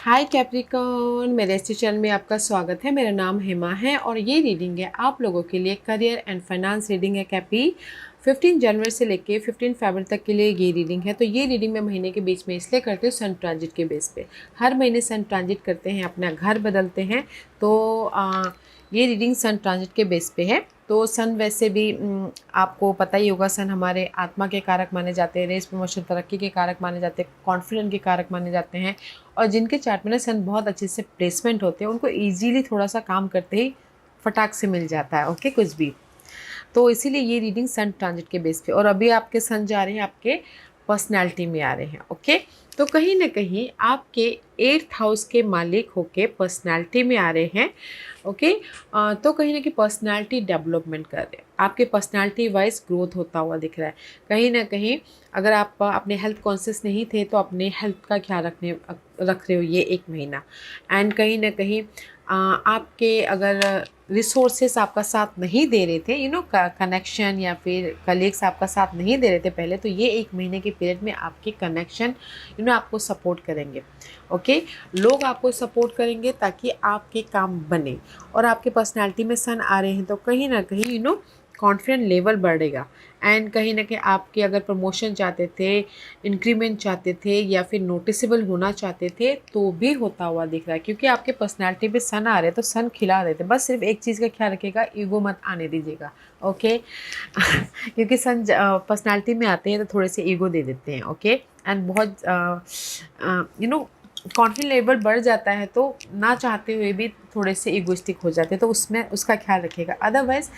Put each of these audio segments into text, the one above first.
हाय Capricorn, मेरे इस channel में आपका स्वागत है। मेरा नाम हेमा है और ये रीडिंग है आप लोगों के लिए करियर एंड फाइनेंस रीडिंग है। कैपी 15 जनवरी से लेके 15 फरवरी तक के लिए ये रीडिंग है। तो ये रीडिंग मैं महीने के बीच में इसलिए करती हूँ सन ट्रांजिट के बेस पे। हर महीने सन ट्रांजिट करते हैं, अपना घर बदलते हैं। तो ये रीडिंग सन ट्रांजिट के बेस पे है। तो सन वैसे भी आपको पता ही होगा, सन हमारे आत्मा के कारक माने जाते हैं, रेस प्रमोशन तरक्की के कारक माने जाते हैं, कॉन्फिडेंट के कारक माने जाते हैं। और जिनके चार्ट में ना सन बहुत अच्छे से प्लेसमेंट होते हैं, उनको इजीली थोड़ा सा काम करते ही फटाक से मिल जाता है। ओके, कुछ भी। तो इसीलिए ये रीडिंग सन ट्रांजिट के बेस पे। और अभी आपके सन जा रहे हैं, आपके पर्सनैलिटी में आ रहे हैं। ओके, तो कहीं ना कहीं आपके 8th हाउस के मालिक होके पर्सनैलिटी में आ रहे हैं। ओके, तो कहीं ना कहीं पर्सनैलिटी डेवलपमेंट कर रहे हैं, आपके पर्सनैलिटी वाइज ग्रोथ होता हुआ दिख रहा है। कहीं ना कहीं अगर आप अपने हेल्थ कॉन्शियस नहीं थे तो अपने हेल्थ का ख्याल रख रहे हो ये एक महीना। एंड कहीं ना कहीं आपके अगर रिसोर्सेस आपका साथ नहीं दे रहे थे, कनेक्शन या फिर कलीग्स आपका साथ नहीं दे रहे थे पहले, तो ये एक महीने के पीरियड में आपके कनेक्शन आपको सपोर्ट करेंगे। ओके, लोग आपको सपोर्ट करेंगे ताकि आपके काम बने। और आपके पर्सनालिटी में सन आ रहे हैं तो कहीं ना कहीं कॉन्फिडेंट लेवल बढ़ेगा। एंड कहीं ना कहीं आपके अगर प्रमोशन चाहते थे, इंक्रीमेंट चाहते थे या फिर नोटिसेबल होना चाहते थे तो भी होता हुआ दिख रहा है, क्योंकि आपके पर्सनालिटी पे सन आ रहे हैं तो सन खिला देते। बस सिर्फ एक चीज़ का ख्याल रखिएगा, ईगो मत आने दीजिएगा। ओके क्योंकि सन पर्सनालिटी में आते हैं तो थोड़े से ईगो दे देते हैं। ओके, एंड बहुत कॉन्फिडेंस लेवल बढ़ जाता है तो ना चाहते हुए भी थोड़े से ईगोइस्टिक हो जाते हैं, तो उसमें उसका ख्याल रखिएगा। अदरवाइज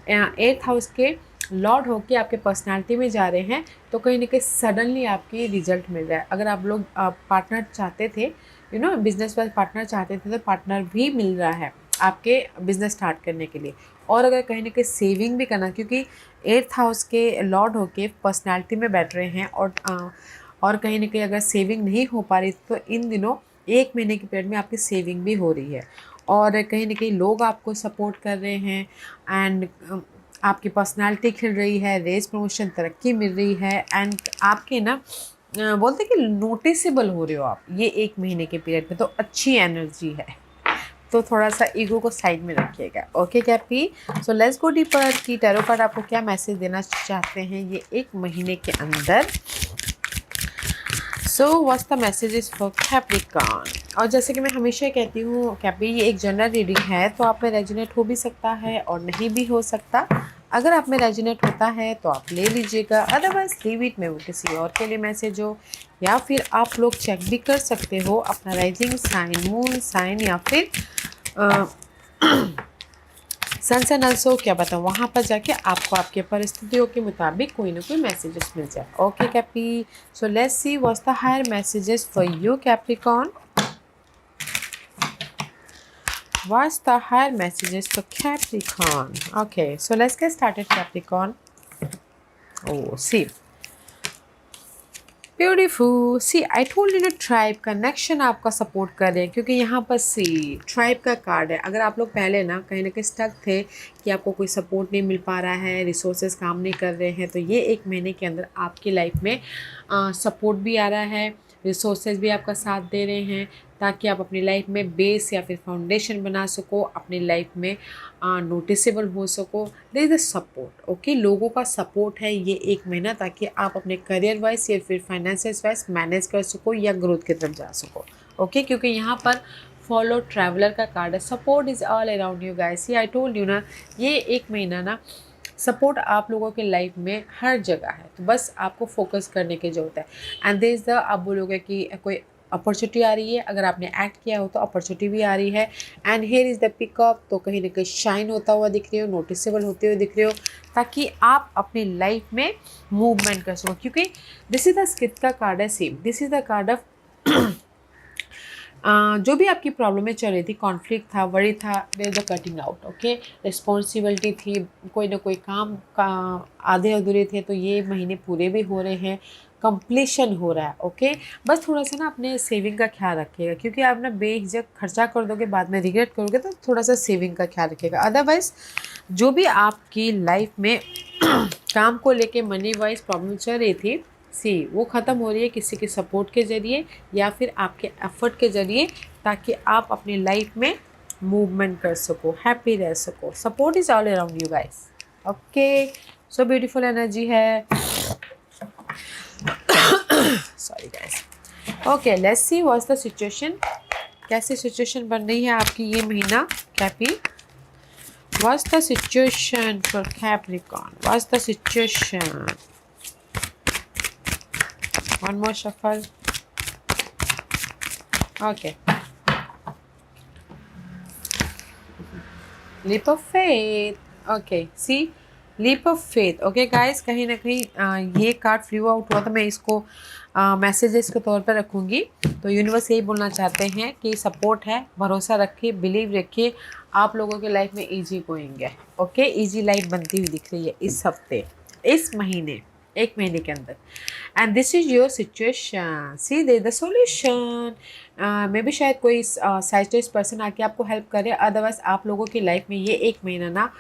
8th हाउस के लॉर्ड होके आपके पर्सनालिटी में जा रहे हैं तो कहीं ना कहीं सडनली आपकी रिजल्ट मिल रहा है। अगर आप लोग पार्टनर चाहते थे, बिजनेस वाइज पार्टनर चाहते थे, तो पार्टनर भी मिल रहा है आपके बिजनेस स्टार्ट करने के लिए। और अगर कहीं ना कहीं सेविंग भी करना, क्योंकि 8th हाउस के लॉर्ड होके पर्सनालिटी में बैठ रहे हैं और कहीं ना कहीं अगर सेविंग नहीं हो पा रही तो इन दिनों एक महीने के पीरियड में आपकी सेविंग भी हो रही है। और कहीं ना कहीं लोग आपको सपोर्ट कर रहे हैं एंड आपकी पर्सनालिटी खिल रही है, रेस प्रमोशन तरक्की मिल रही है। एंड आपके बोलते कि नोटिसेबल हो रहे हो आप ये एक महीने के पीरियड में, तो अच्छी एनर्जी है। तो थोड़ा सा ईगो को साइड में रखिएगा। Okay Cappy, so let's go deeper कि टैरो कार्ड आपको क्या मैसेज देना चाहते हैं ये एक महीने के अंदर। So what's the messages for Capricorn. और जैसे कि मैं हमेशा कहती हूँ कैपी, ये एक जनरल रीडिंग है तो आप में रेजोनेट हो भी सकता है और नहीं भी हो सकता। अगर आप में रेजोनेट होता है तो आप ले लीजिएगा, अदरवाइज लीव इट में वो किसी और के लिए मैसेज हो। या फिर आप लोग चेक भी कर सकते हो अपना राइजिंग साइन, मून साइन या फिर सन से नल्सो, क्या बताऊँ, वहाँ पर जाके आपको आपके परिस्थितियों के मुताबिक कोई ना कोई मैसेजेस मिल जाए। Okay Cappy, so let's see what's the higher messages for you Capricorn. What's the higher messages for Capricorn? Okay, so let's get started, Capricorn. Oh, see. Beautiful, see I told you ना, tribe connection आपका support कर रहे हैं, क्योंकि यहाँ पर सी tribe का card है। अगर आप लोग पहले ना कहीं ना कहीं स्टक थे कि आपको कोई सपोर्ट नहीं मिल पा रहा है, रिसोर्सेज काम नहीं कर रहे हैं, तो ये एक महीने के अंदर आपकी लाइफ में सपोर्ट भी आ रहा है, रिसोर्सेज भी आपका साथ दे रहे हैं, ताकि आप अपनी लाइफ में बेस या फिर फाउंडेशन बना सको, अपनी लाइफ में नोटिसेबल हो सको। There is a support. Okay, लोगों का सपोर्ट है ये एक महीना, ताकि आप अपने करियर वाइज या फिर फाइनेंशियल वाइज मैनेज कर सको या ग्रोथ की तरफ जा सको। ओके, क्योंकि यहाँ पर फॉलो ट्रैवलर का कार्ड है। Support is all around you guys. ये आई टोल्ड यू ना, ये एक महीना ना सपोर्ट आप लोगों के लाइफ में हर जगह है, तो बस आपको फोकस करने की ज़रूरत है। एंड देयर इज़ द, आप बोलोगे कि कोई अपॉर्चुनिटी आ रही है, अगर आपने एक्ट किया हो तो अपॉर्चुनिटी भी आ रही है। And here is the pickup, तो कहीं ना कहीं शाइन होता हुआ दिख रहे हो, नोटिसेबल होते हुए दिख रहे हो, ताकि आप अपनी लाइफ में मूवमेंट कर सको। क्योंकि दिस इज़ द स्किट का कार्ड है, same this is the card of जो भी आपकी प्रॉब्लमें चल रही थी, कॉन्फ्लिक्ट था, वरी था, there the cutting out. Okay, responsibility थी, कोई ना कोई काम का आधे अधूरे थे, तो ये महीने पूरे भी हो रहे हैं, कंप्लीशन हो रहा है। ओके, बस थोड़ा सा ना अपने सेविंग का ख्याल रखिएगा, क्योंकि आप ना बेझिझक खर्चा कर दोगे, बाद में रिग्रेट करोगे, तो थोड़ा सा सेविंग का ख्याल रखिएगा। अदरवाइज जो भी आपकी लाइफ में काम को लेके मनी वाइज प्रॉब्लम चल रही थी, सी वो ख़त्म हो रही है किसी के सपोर्ट के ज़रिए या फिर आपके एफर्ट के ज़रिए, ताकि आप अपनी लाइफ में मूवमेंट कर सको, हैप्पी रह सको। Support is all around you guys. Okay, so beautiful energy है। Sorry guys. Okay, let's see what's the situation. कैसी सिचुएशन बन रही है आपकी ये महीना Cappy. What's the situation for Capricorn, what's the situation. One more shuffle. Okay, leap of faith. Okay, see leap of faith. Okay guys, कहीं ना कहीं ये कार्ड फ्लू आउट हुआ, तो मैं इसको मैसेजेस के तौर पर रखूँगी। तो यूनिवर्स यही बोलना चाहते हैं कि सपोर्ट है, भरोसा रखिए, बिलीव रखिए, आप लोगों के लाइफ में इजी गोइंग है। ओके, इजी लाइफ बनती हुई दिख रही है इस हफ्ते, इस महीने, एक महीने के अंदर। And this is your situation, see they the solution. Maybe शायद कोई साइस्टिस्ट पर्सन आके आपको हेल्प करे, अदरवाइज आप लोगों की लाइफ में ये एक महीना ना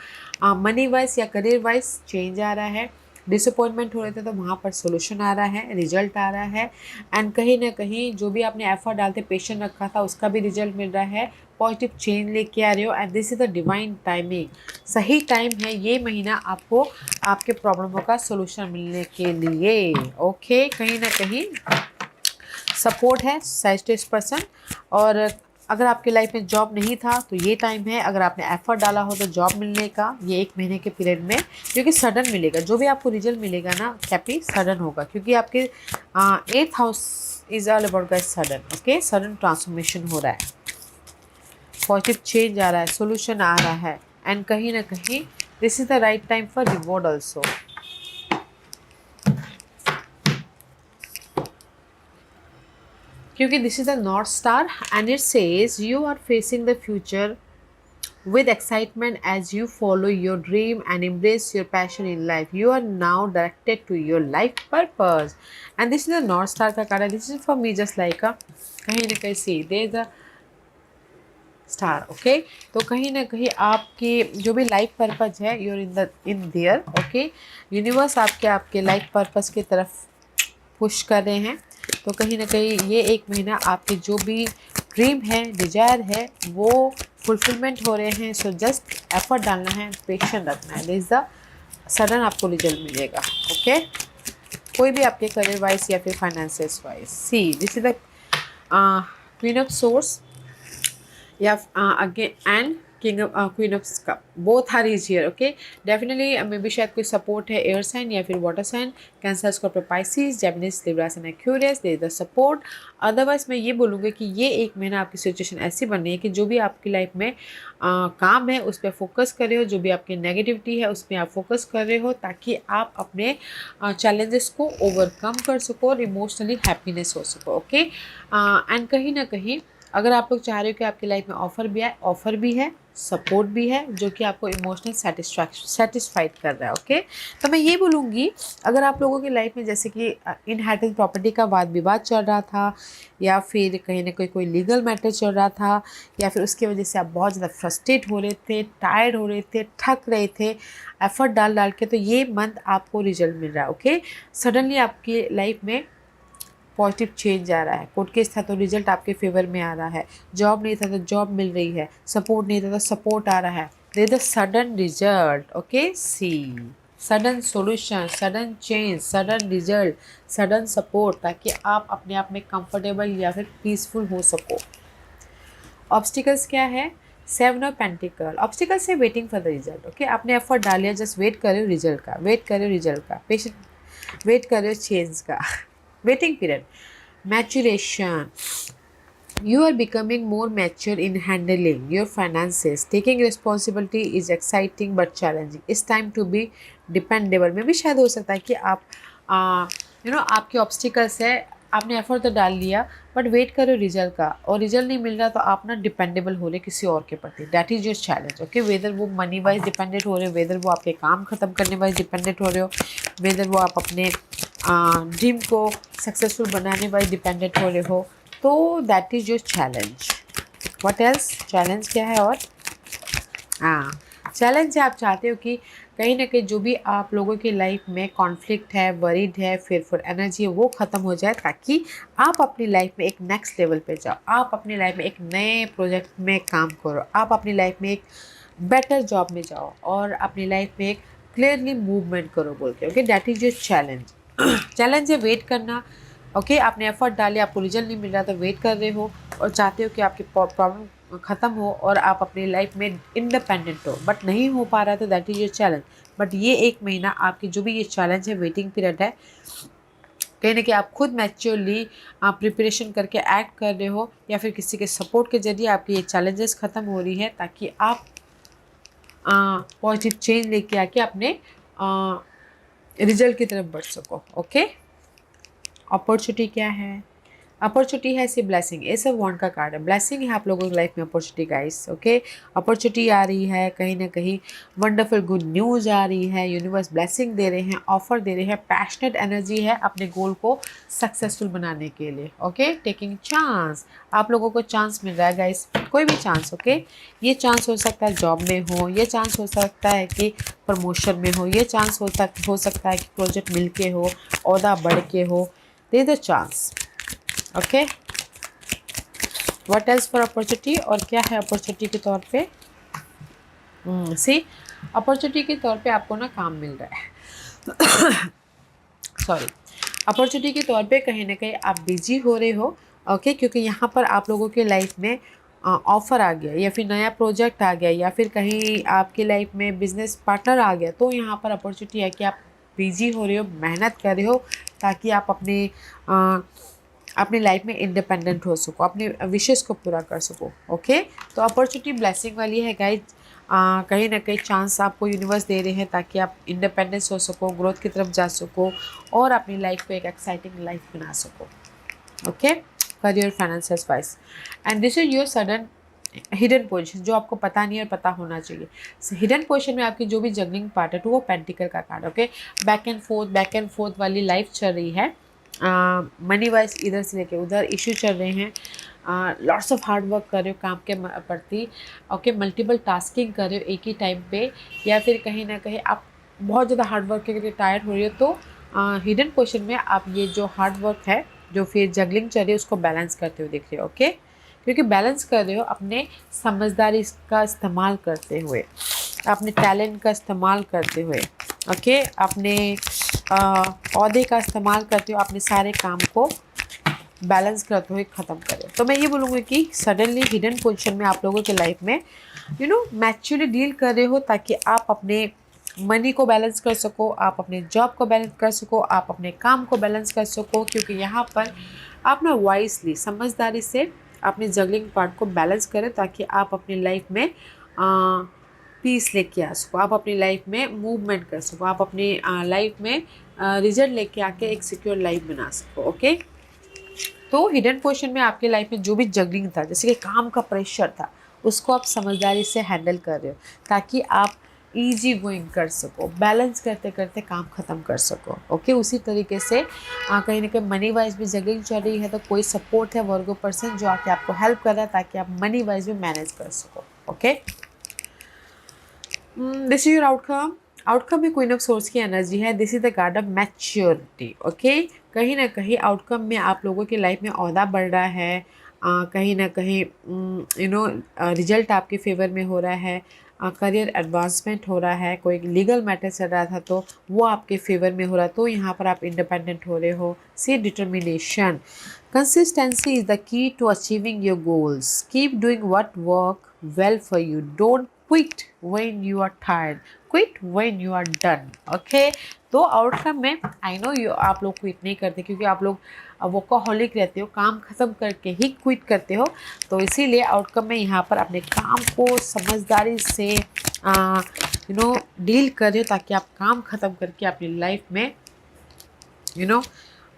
मनी वाइज या करियर वाइज चेंज आ रहा है। डिसअपॉइंटमेंट हो रहे थे तो वहाँ पर सोल्यूशन आ रहा है, रिजल्ट आ रहा है। एंड कहीं ना कहीं जो भी आपने एफर्ट डालते पेशेंट रखा था उसका भी रिजल्ट मिल रहा है, पॉजिटिव चेंज लेके आ रहे हो। And this is the divine timing, सही टाइम है ये महीना आपको आपके प्रॉब्लमों का सोल्यूशन मिलने के लिए। ओके, कहीं ना कहीं सपोर्ट है साइस्टिस्ट पर्सन। और अगर आपके लाइफ में जॉब नहीं था तो ये टाइम है, अगर आपने एफर्ट डाला हो तो जॉब मिलने का ये एक महीने के पीरियड में, क्योंकि सडन मिलेगा। जो भी आपको रिजल्ट मिलेगा ना कैपी, सडन होगा, क्योंकि आपके 8th house is all about guys sudden. Okay, sudden transformation हो रहा है, पॉजिटिव चेंज आ रहा है, सोल्यूशन आ रहा है। एंड कहीं ना कहीं this is the right time for reward also. क्योंकि this is the north star and it says you are facing the future with excitement as you follow your dream and embrace your passion in life. You are now directed to your life purpose. And this is the North Star का card. This is for me just like a कहीं ना कहीं see there is a star. Okay, तो कहीं ना कहीं आपकी जो भी लाइफ पर्पज है you're in there. Okay, universe आपके लाइफ पर्पज की तरफ पुश कर रहे हैं। तो कहीं ना कहीं ये एक महीना आपके जो भी ड्रीम है, डिजायर है, वो फुलफिलमेंट हो रहे हैं। सो जस्ट एफर्ट डालना है, पेशेंट रखना है, दिस द सडन आपको रिजल्ट मिलेगा। ओके, कोई भी आपके करियर वाइज या फिर finances wise. See this is the queen of swords या again and king of queen of cup, both are is here. Okay, definitely maybe शायद कोई सपोर्ट है एयर साइन या फिर water sign, Cancer, Scorpio, Pisces, Gemini, Libra and Aquarius, they the support. Otherwise मैं ये बोलूँगी कि ये एक महीना आपकी सिचुएशन ऐसी बन रही है कि जो भी आपकी लाइफ में काम है उस पर फोकस कर रहे हो, जो भी आपकी नेगेटिविटी है उस पर आप फोकस कर रहे हो, ताकि आप अपने चैलेंजेस को ओवरकम कर सको और इमोशनली हैप्पीनेस हो सको। ओके, एंड कहीं ना कहीं अगर आप लोग चाह रहे हो कि आपकी लाइफ में ऑफ़र भी है, सपोर्ट भी है, जो कि आपको इमोशनल सेटिस्फाइड कर रहा है। ओके, तो मैं ये बोलूँगी अगर आप लोगों की लाइफ में जैसे कि इनहेरिटेंस प्रॉपर्टी का वाद विवाद चल रहा था, या फिर कहीं ना कहीं कोई लीगल मैटर चल रहा था, या फिर उसकी वजह से आप बहुत ज़्यादा फ्रस्ट्रेट हो रहे थे, टायर्ड हो रहे थे, थक रहे थे एफर्ट डाल के, तो ये मंथ आपको रिजल्ट मिल रहा है। ओके, सडनली आपकी लाइफ में पॉजिटिव चेंज आ रहा है। कोर्ट केस था तो रिजल्ट आपके फेवर में आ रहा है, जॉब नहीं था तो जॉब मिल रही है, सपोर्ट नहीं था तो सपोर्ट आ रहा है, they the sudden result. Okay, see sudden solution, sudden change, sudden result, sudden support, ताकि आप अपने आप में कंफर्टेबल या फिर पीसफुल हो सको। ऑब्स्टिकल्स क्या है? 7 ऑफ पेंटिकल। ऑब्स्टिकल से waiting for the result. Okay, आपने एफर्ट डालिया, जस्ट वेट करो रिजल्ट का, वेट करो रिजल्ट का, पेशेंट वेट करो चेंज का। Waiting period. Maturation. You are becoming more mature in handling your finances. Taking responsibility is exciting but challenging. It's time to be dependable. में भी शायद हो सकता है कि आप आपके ऑब्स्टिकल्स है, आपने एफर्ट तो डाल लिया बट वेट करो रिजल्ट का, और रिजल्ट नहीं मिल रहा तो आप ना डिपेंडेबल हो रहे किसी और के प्रति। That is your challenge. Okay, whether वो मनी वाइज डिपेंडेंट हो रहे हो, वेदर वो आपके काम ख़त्म करने वाइज डिपेंडेंट हो रहे हो, वेदर वो आप अपने ड्रीम को सक्सेसफुल बनाने वाइज डिपेंडेंट हो रहे हो, तो that is your challenge. What else? Challenge क्या है? और चैलेंज है, आप चाहते हो कि कहीं ना कहीं जो भी आप लोगों की लाइफ में कॉन्फ्लिक्ट है, वरीड है, फेयरफुल एनर्जी है, वो ख़त्म हो जाए ताकि आप अपनी लाइफ में एक नेक्स्ट लेवल पे जाओ, आप अपनी लाइफ में एक नए प्रोजेक्ट में काम करो, आप अपनी लाइफ में एक बेटर जॉब में जाओ और अपनी लाइफ में एक क्लियरली मूवमेंट करो बोल के। Okay, that is your challenge. Challenge है वेट करना। ओके, आपने एफर्ट डाले, आपको रिजल्ट नहीं मिल रहा तो वेट कर रहे हो और चाहते हो कि आपकी प्रॉब्लम ख़त्म हो और आप अपनी लाइफ में इंडिपेंडेंट हो, बट नहीं हो पा रहा है तो that is your challenge. But ये 1 महीना आपकी जो भी ये चैलेंज है, वेटिंग पीरियड है, कहीं ना कहीं आप खुद मैच्योरली प्रिपरेशन करके एक्ट कर रहे हो या फिर किसी के सपोर्ट के जरिए आपकी ये चैलेंजेस ख़त्म हो रही है ताकि आप पॉजिटिव चेंज लेके आके अपने रिजल्ट की तरफ बढ़ सको। ओके, अपॉर्चुनिटी क्या है? अपॉर्चुनिटी है सी ब्लेसिंग, ये सब वॉन्ड का कार्ड है। ब्लेसिंग है आप लोगों की लाइफ में अपॉर्चुनिटी गाइस। ओके, अपॉर्चुनिटी आ रही है, कहीं ना कहीं वंडरफुल गुड न्यूज़ आ रही है, यूनिवर्स ब्लेसिंग दे रहे हैं, ऑफर दे रहे हैं, पैशनेट एनर्जी है अपने गोल को सक्सेसफुल बनाने के लिए। ओके, टेकिंग चांस, आप लोगों को चांस मिल रहा है गाइस, कोई भी चांस। ओके, ये चांस हो सकता है जॉब में हो, ये चांस हो सकता है कि प्रमोशन में हो, ये चांस हो सकता है कि प्रोजेक्ट मिल के हो, ओहदा बढ़ के हो, they the chance. Okay, what else for opportunity, और क्या है अपॉर्चुनिटी के तौर पे? सी, अपॉर्चुनिटी के तौर पे आपको ना काम मिल रहा है सॉरी, अपॉर्चुनिटी के तौर पे कहीं ना कहीं आप बिजी हो रहे हो। ओके, क्योंकि यहाँ पर आप लोगों के लाइफ में ऑफ़र आ गया या फिर नया प्रोजेक्ट आ गया या फिर कहीं आपकी लाइफ में बिजनेस पार्टनर आ गया, तो यहाँ पर अपॉर्चुनिटी है कि आप बिजी हो रहे हो, मेहनत कर रहे हो ताकि आप अपनी लाइफ में इंडिपेंडेंट हो सको, अपने विशेष को पूरा कर सको। ओके, तो अपॉर्चुनिटी ब्लेसिंग वाली है गाइज। कहीं ना कहीं चांस आपको यूनिवर्स दे रहे हैं ताकि आप इंडिपेंडेंस हो सको, ग्रोथ की तरफ जा सको और अपनी लाइफ को एक एक्साइटिंग लाइफ बना सको। Okay, career, financial wise, and this is your sudden hidden position जो आपको पता नहीं है और पता होना चाहिए। हिडन पोजीशन में आपकी जो भी जगलिंग पार्ट है, तो वो पेंटिकल का card. Okay, back and fourth वाली लाइफ चल रही है, मनी वाइज इधर से लेके उधर इशू चल रहे हैं, लॉट्स ऑफ हार्ड वर्क कर रहे हो काम के प्रति। ओके, मल्टीपल टास्किंग कर रहे हो एक ही टाइम पे, या फिर कहीं ना कहीं आप बहुत ज़्यादा हार्ड वर्क के लिए टायर्ड हो रही हो, तो हिडन पोजीशन में आप ये जो हार्ड वर्क है, जो फिर जगलिंग चल रही है, उसको बैलेंस करते हुए दिख रहे हो। ओके, क्योंकि बैलेंस कर रहे हो अपने समझदारी का इस्तेमाल करते हुए, अपने टैलेंट का इस्तेमाल करते हुए। ओके, अपने औहदे का इस्तेमाल करते हो, अपने सारे काम को बैलेंस करते हुए ख़त्म करें। तो मैं ये बोलूँगी कि सडनली हिडन पोजीशन में आप लोगों के लाइफ में मैच्योरली डील कर रहे हो ताकि आप अपने मनी को बैलेंस कर सको, आप अपने जॉब को बैलेंस कर सको, आप अपने काम को बैलेंस कर सको, क्योंकि यहाँ पर आप ना वाइजली, समझदारी से अपने जगलिंग पार्ट को बैलेंस करें ताकि आप अपनी लाइफ में पीस लेके आ सको, आप अपनी लाइफ में मूवमेंट कर सको, आप अपनी लाइफ में रिजल्ट लेके आके एक सिक्योर लाइफ बना सको। ओके, तो हिडन पोजीशन में आपकी लाइफ में जो भी जगलिंग था, जैसे कि काम का प्रेशर था, उसको आप समझदारी से हैंडल कर रहे हो ताकि आप ईजी गोइंग कर सको, बैलेंस करते करते काम ख़त्म कर सको। ओके, उसी तरीके से कहीं ना कहीं मनी वाइज भी जगलिंग चल रही है, तो कोई सपोर्ट है वर्गो पर्सन जो आके आपको हेल्प कर रहा है ताकि आप मनी वाइज भी मैनेज कर सको। Okay, this is your outcome में क्वीन ऑफ सोर्स की एनर्जी है। This is the card of maturity. Okay, कहीं ना कहीं आउटकम में आप लोगों की लाइफ में ओहदा बढ़ रहा है, कहीं ना कहीं रिजल्ट आपके फेवर में हो रहा है, करियर एडवांसमेंट हो रहा है, कोई लीगल मैटर चल रहा था तो वो आपके फेवर में हो रहा है, तो यहाँ पर आप इंडिपेंडेंट हो रहे हो। See determination, consistency is the key to achieving your goals, keep doing what work well for you, don't quit when you are tired, quit when you are done. Okay, तो आउटकम में आई no आप लोग quit नहीं करते क्योंकि आप लोग वर्कaholic रहते हो, काम ख़त्म करके ही क्विट करते हो, तो इसीलिए आउटकम में यहाँ पर अपने काम को समझदारी से डील कर रहे हो ताकि आप काम ख़त्म करके अपनी लाइफ में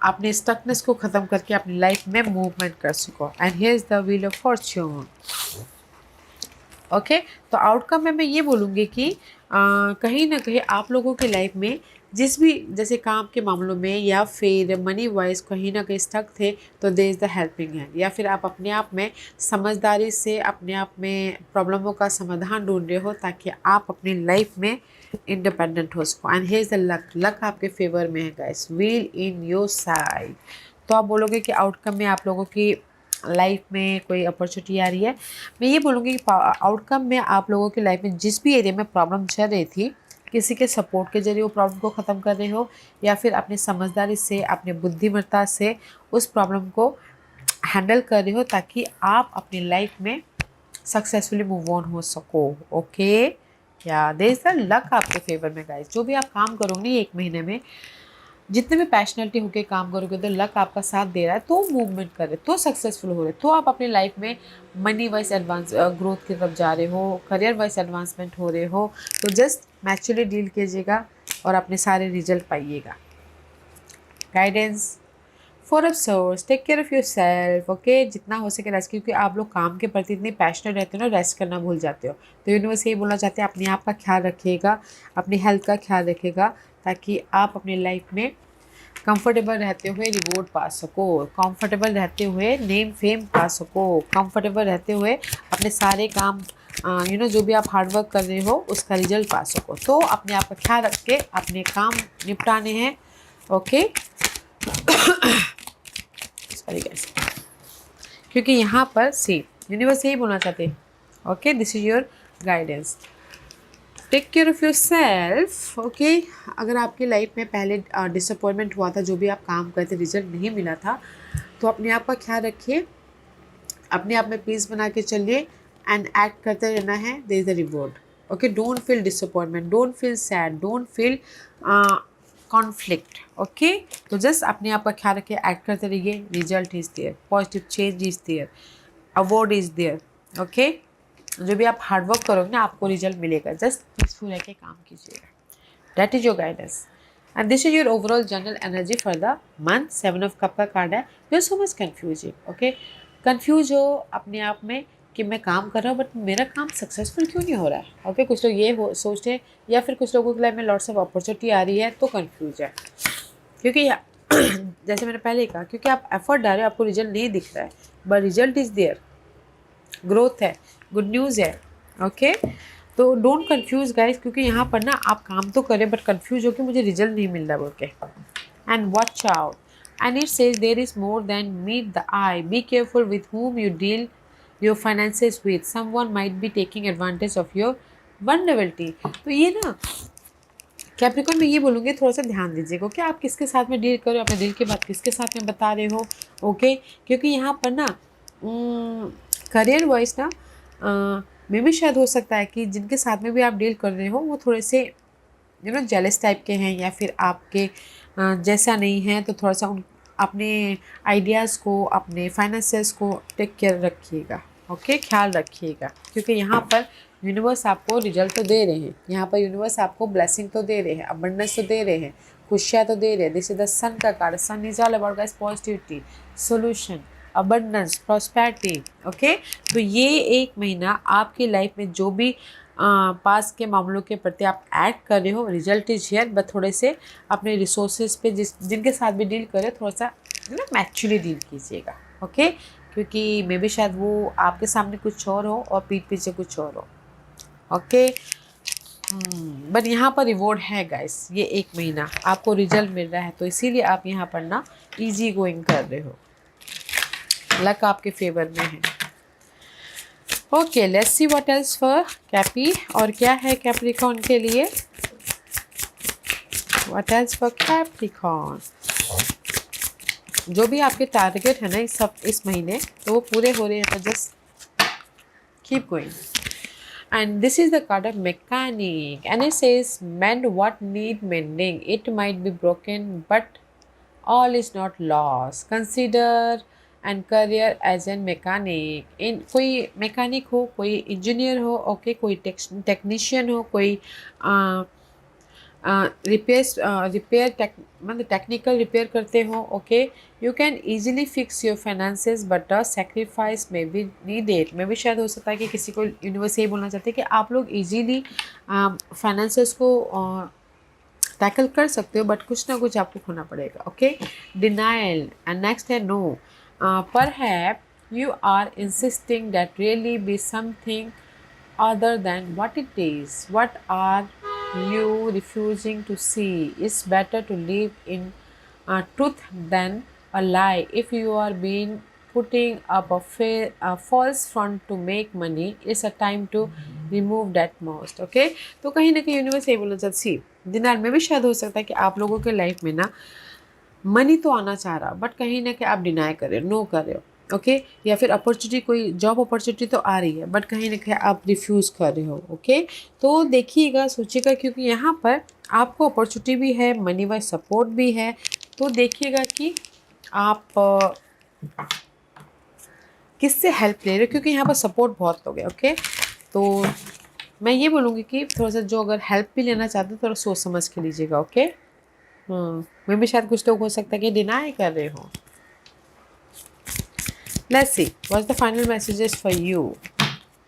अपने स्टकनेस को ख़त्म करके अपनी लाइफ में मूवमेंट कर सको। And here is the wheel of Fortune. Okay, तो आउटकम में मैं ये बोलूँगी कि कहीं ना कहीं आप लोगों की लाइफ में जिस भी जैसे काम के मामलों में या फिर मनी वाइज कहीं ना कहीं स्टक थे तो दे इज़ द हेल्पिंग हैंड, या फिर आप अपने आप में समझदारी से अपने आप में प्रॉब्लमों का समाधान ढूंढ रहे हो ताकि आप अपनी लाइफ में इंडिपेंडेंट हो सको। And here is the luck, luck आपके फेवर में है guys, wheel in your side. तो आप बोलोगे कि आउटकम में आप लोगों की लाइफ में कोई अपॉर्चुनिटी आ रही है। मैं ये बोलूँगी कि आउटकम में आप लोगों की लाइफ में जिस भी एरिया में प्रॉब्लम चल रही थी, किसी के सपोर्ट के जरिए वो प्रॉब्लम को ख़त्म कर रहे हो, या फिर अपनी समझदारी से, अपनी बुद्धिमत्ता से उस प्रॉब्लम को हैंडल कर रहे हो ताकि आप अपनी लाइफ में सक्सेसफुली मूव ऑन हो सको। ओके, या देयर इज द लक आपके फेवर में गाइस। जो भी आप काम करोगे एक महीने में, जितने भी पैशनेटली होकर काम करोगे तो लक आपका साथ दे रहा है, तो मूवमेंट कर रहे, तो सक्सेसफुल हो रहे, तो आप अपनी लाइफ में मनी वाइज एडवांस ग्रोथ की तरफ जा रहे हो, करियर वाइज एडवांसमेंट हो रहे हो। तो जस्ट मैच्योरली डील कीजिएगा और अपने सारे रिजल्ट पाइएगा। Guidance for a source, take care of your self. Okay, जितना हो सके रेस्ट, क्योंकि आप लोग काम के प्रति इतने पैशनेट रहते हो ना, रेस्ट करना भूल जाते हो। तो यूनिवर्स यही बोलना चाहते हैं, अपने आप का ख्याल रखिएगा, अपनी हेल्थ का ख्याल रखिएगा, ताकि आप अपनी लाइफ में कंफर्टेबल रहते हुए रिवॉर्ड पा सको, कंफर्टेबल रहते हुए नेम फेम पा सको, कंफर्टेबल रहते हुए अपने सारे काम जो भी आप हार्डवर्क कर रहे हो उसका रिजल्ट पा सको। तो अपने आप का ख्याल रख के अपने काम निपटाने हैं। ओके, सॉरी गाइस, क्योंकि यहाँ पर सी यूनिवर्स यही बोलना चाहते हैं। Okay, this is your guidance, take care of your self. Okay, अगर आपकी लाइफ में पहले डिसअपॉइंटमेंट हुआ था, जो भी आप काम करते रिजल्ट नहीं मिला था, तो अपने आप का ख्याल रखिए, अपने आप में पीस बना के चलिए एंड एक्ट करते रहना है। There is a reward. Okay, don't feel disappointment, don't feel sad, don't feel conflict. Okay, तो जस्ट अपने आप का ख्याल रखिए, एक्ट करते रहिए, result is there, positive change is there, award is there. Okay, जो भी आप हार्डवर्क करोगे ना आपको रिजल्ट मिलेगा। जस्ट पीसफुल रह के काम कीजिएगा। That is your guidance and this is your overall general energy for the month. 7 of cup का कार्ड है। You are so much confusing. Okay, confuse हो अपने आप में कि मैं काम कर रहा हूँ बट मेरा काम सक्सेसफुल क्यों नहीं हो रहा है। ओके, कुछ लोग ये सोचते हैं, या फिर कुछ लोगों की लाइफ में लॉट्स ऑफ अपॉर्चुनिटी आ रही है तो कन्फ्यूज है, क्योंकि जैसे मैंने पहले कहा, क्योंकि आप एफर्ट डाल रहे हो, आपको रिजल्ट नहीं दिख रहा है, but result is there, growth है, गुड न्यूज़ है। ओके, तो डोंट कंफ्यूज गाइस, क्योंकि यहाँ पर ना आप काम तो करें बट कंफ्यूज हो कि मुझे रिजल्ट नहीं मिल रहा बोल के। And watch out, and it says there is more than meet the eye, be careful with whom you deal your finances with, someone might be taking advantage of your vulnerability। तो ये ना Capricorn में ये बोलूँगी, थोड़ा सा ध्यान दीजिएगा कि आप किसके साथ में डील कर रहे हो, अपने दिल की बात किसके साथ में बता रहे हो। ओके, क्योंकि यहाँ पर ना करियर वाइज ना में भी शायद हो सकता है कि जिनके साथ में भी आप डील कर रहे हो वो थोड़े से जेलस टाइप के हैं, या फिर आपके जैसा नहीं है, तो थोड़ा सा उन अपने आइडियाज़ को, अपने फाइनेंसेस को टेक केयर रखिएगा। ओके, ख्याल रखिएगा, क्योंकि यहाँ पर यूनिवर्स आपको रिजल्ट तो दे रहे हैं, यहाँ पर यूनिवर्स आपको ब्लेसिंग तो दे रहे हैं, अबंडेंस तो दे रहे हैं, खुशियाँ तो दे रहे हैं। दिस इज द सन का card. Sun is all about guys positivity, solution, abundance, prosperity. Okay, तो ये एक महीना आपकी लाइफ में जो भी पास के मामलों के प्रति आप ऐड कर रहे हो, रिजल्ट इज हियर, बट थोड़े से अपने रिसोर्सेज पे जिनके साथ भी डील करें थोड़ा सा मैच्योरली डील कीजिएगा। ओके, क्योंकि मे भी शायद वो आपके सामने कुछ और हो और पीठ पीछे कुछ और हो। ओके, बट यहाँ पर रिवॉर्ड है गाइस, ये एक महीना आपको रिजल्ट मिल रहा है, तो इसीलिए आप यहाँ पर ना इजी गोइंग कर रहे हो, लक आपके फेवर में है। Okay, let's see what else for Cappy, और क्या है कैप्रिकॉन के लिए, व्हाट एल्स फॉर कैप्रिकॉन। जो भी आपके टारगेट है ना इस महीने, तो वो पूरे हो रहे हैं, तो just keep going. And this is the card of mechanic, and it says mend what need mending. It might be broken, but all is not lost. Consider and career as a mechanic. In कोई mechanic हो, कोई engineer हो, okay, कोई technician हो, कोई repair मतलब technical repair करते हो। Okay, you can easily fix your finances but a sacrifice में भी नीडेड। में भी शायद हो सकता है कि किसी को यूनिवर्स यही बोलना चाहते हैं कि आप लोग ईजीली फाइनेंसेस को टैकल कर सकते हो, बट कुछ ना कुछ आपको खोना पड़ेगा. Okay, denial. एंड नेक्स्ट है no. Perhaps you are insisting that really be something other than what it is. What are you refusing to see? It's better to live in truth than a lie. If you are being putting up a false front to make money, it's a time to remove that most. Okay, तो कहीं ना कहीं universe ये बोला जाता सी दिनार में भी शायद हो सकता है कि आप लोगों के लाइफ में ना मनी तो आना चाह रहा, बट कहीं ना कहीं आप डिनाई कर रहे हो, नो कर रहे हो. ओके, या फिर अपॉर्चुनिटी, कोई जॉब अपॉर्चुनिटी तो आ रही है, बट कहीं ना कहीं आप रिफ्यूज़ कर रहे हो. ओके, तो देखिएगा, सोचिएगा, क्योंकि यहाँ पर आपको अपॉर्चुनिटी भी है, मनी वाइज सपोर्ट भी है. तो देखिएगा कि आप किससे हेल्प ले रहे हो, क्योंकि यहाँ पर सपोर्ट बहुत लोग हैं. ओके, तो मैं ये बोलूँगी कि थोड़ा सा जो अगर हेल्प भी लेना चाहते हो थोड़ा सोच समझ के लीजिएगा. ओके, मैं भी शायद कुछ लोग हो सकता है कि डिनाई कर रहे हो. Let's see what's the final messages for you.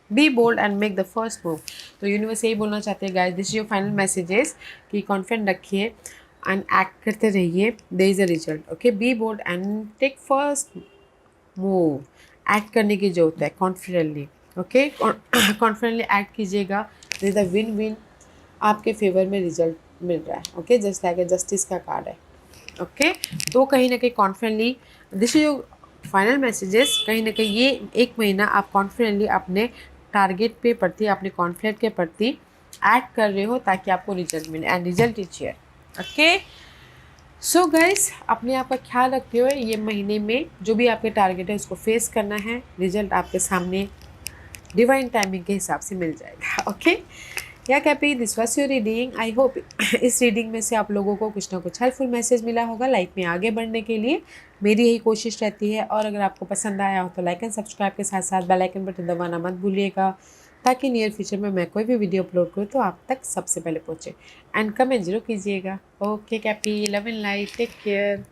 Be bold and make the first move. तो यूनिवर्स यही बोलना चाहते हैं guys, this is your final messages कि कॉन्फिडेंट रखिए एंड एक्ट करते रहिए, there is a result. Okay, be bold and take first move. Act करने की जरूरत है कॉन्फिडेंटली. ओके, कॉन्फिडेंटली एक्ट कीजिएगा, there is a win win, आपके फेवर में रिजल्ट मिल रहा है. ओके, जस्ट लाइक जस्टिस का कार्ड है. ओके, तो कहीं ना कहीं confidently, this is your final messages. कहीं ना कहीं ये एक महीना आप कॉन्फिडेंटली अपने टारगेट पे प्रति, अपने कॉन्फिडेंट के प्रति एक्ट कर रहे हो ताकि आपको रिजल्ट मिले, and result is here. Okay, so guys, अपने आप का ख्याल रखते हुए ये महीने में जो भी आपके टारगेट है उसको फेस करना है. रिजल्ट आपके सामने डिवाइन टाइमिंग के हिसाब से मिल जाएगा. ओके, या Cappy, this was your reading. I hope इस रीडिंग में से आप लोगों को कुछ ना कुछ हेल्पफुल मैसेज मिला होगा लाइफ में आगे बढ़ने के लिए. मेरी यही कोशिश रहती है. और अगर आपको पसंद आया हो तो लाइक एंड सब्सक्राइब के साथ साथ बेल आइकन बटन दबाना मत भूलिएगा, ताकि नियर फ्यूचर में मैं कोई भी वीडियो अपलोड करूँ तो आप तक सबसे पहले पहुँचे. एंड कमेंट जरूर कीजिएगा. Okay Cappy, love and light, take care.